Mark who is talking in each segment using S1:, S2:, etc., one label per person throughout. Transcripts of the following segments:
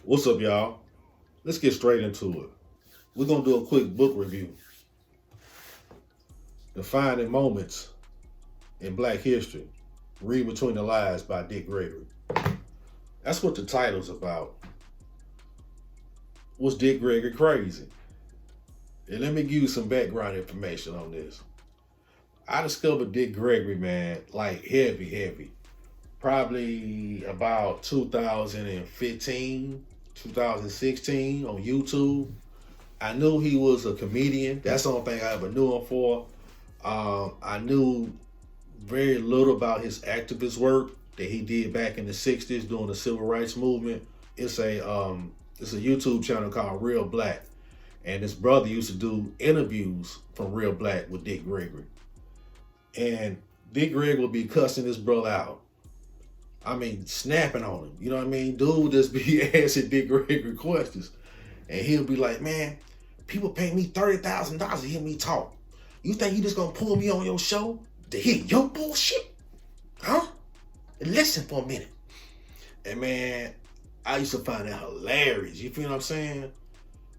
S1: What's up, y'all? Let's get straight into it. We're going to do a quick book review. Defining Moments in Black History. Read Between the Lines by Dick Gregory. That's what the title's about. Was Dick Gregory crazy? And let me give you some background information on this. I discovered Dick Gregory, man, like heavy. Probably about 2015, 2016 on YouTube. I knew he was a comedian. That's the only thing I ever knew him for. I knew very little about his activist work that he did back in the 60s during the civil rights movement. It's a YouTube channel called Real Black. And his brother used to do interviews from Real Black with Dick Gregory. And Dick Gregory would be cussing his brother out. I mean, snapping on him. You know what I mean? Dude would just be asking Dick Gregory questions. And he'll be like, man, people pay me $30,000 to hear me talk. You think you just gonna pull me on your show to hear your bullshit? Huh? Listen for a minute. And man, I used to find that hilarious. You feel what I'm saying?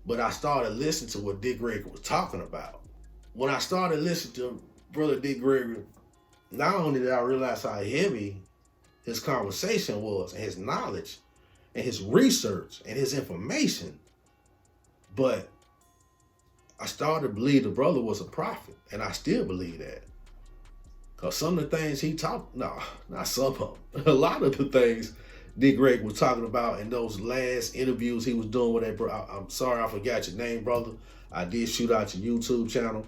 S1: But I started listening to what Dick Gregory was talking about. When I started listening to Brother Dick Gregory, not only did I realize how heavy his conversation was, and his knowledge, and his research, and his information, but I started to believe the brother was a prophet, and I still believe that. Because some of the things he talked, no, not some of them, a lot of the things Dick Gregory was talking about in those last interviews he was doing with that brother. I'm sorry I forgot your name, brother. I did shoot out your YouTube channel.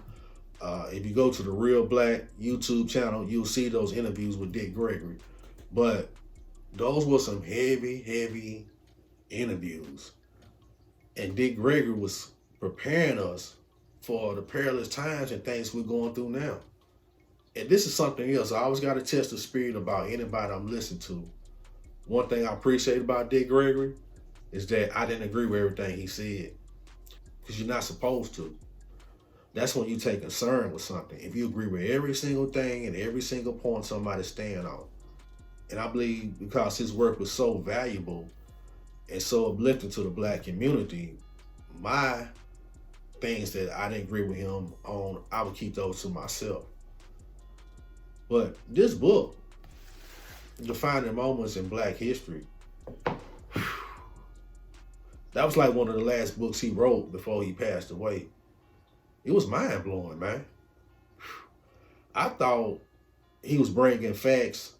S1: If you go to the Real Black YouTube channel, you'll see those interviews with Dick Gregory. But those were some heavy interviews. And Dick Gregory was preparing us for the perilous times and things we're going through now. And this is something else. I always got to test the spirit about anybody I'm listening to. One thing I appreciate about Dick Gregory is that I didn't agree with everything he said. Because you're not supposed to. That's when you take concern with something. If you agree with every single thing and every single point somebody's stand on. And I believe because his work was so valuable and so uplifting to the Black community, my things that I didn't agree with him on, I would keep those to myself. But this book, Defining Moments in Black History, that was like one of the last books he wrote before he passed away. It was mind-blowing, man. I thought he was bringing facts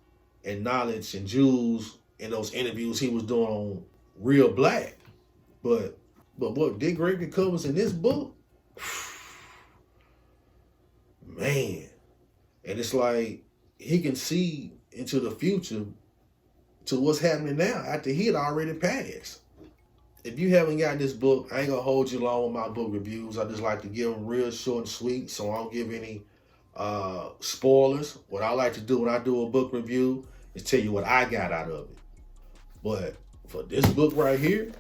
S1: and knowledge and jewels in those interviews he was doing on Real Black. But what Dick Gregory covers in this book, man. And it's like he can see into the future to what's happening now after he had already passed. If you haven't got this book, I ain't gonna hold you long with my book reviews. I just like to give them real short and sweet, so I don't give any spoilers. What I like to do when I do a book review is tell you what I got out of it. But for this book right here,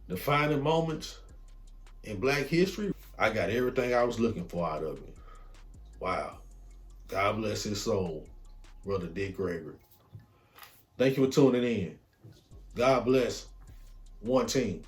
S1: Defining Moments in Black History, I got everything I was looking for out of it. Wow. God bless his soul, Brother Dick Gregory. Thank you for tuning in. God bless. One team.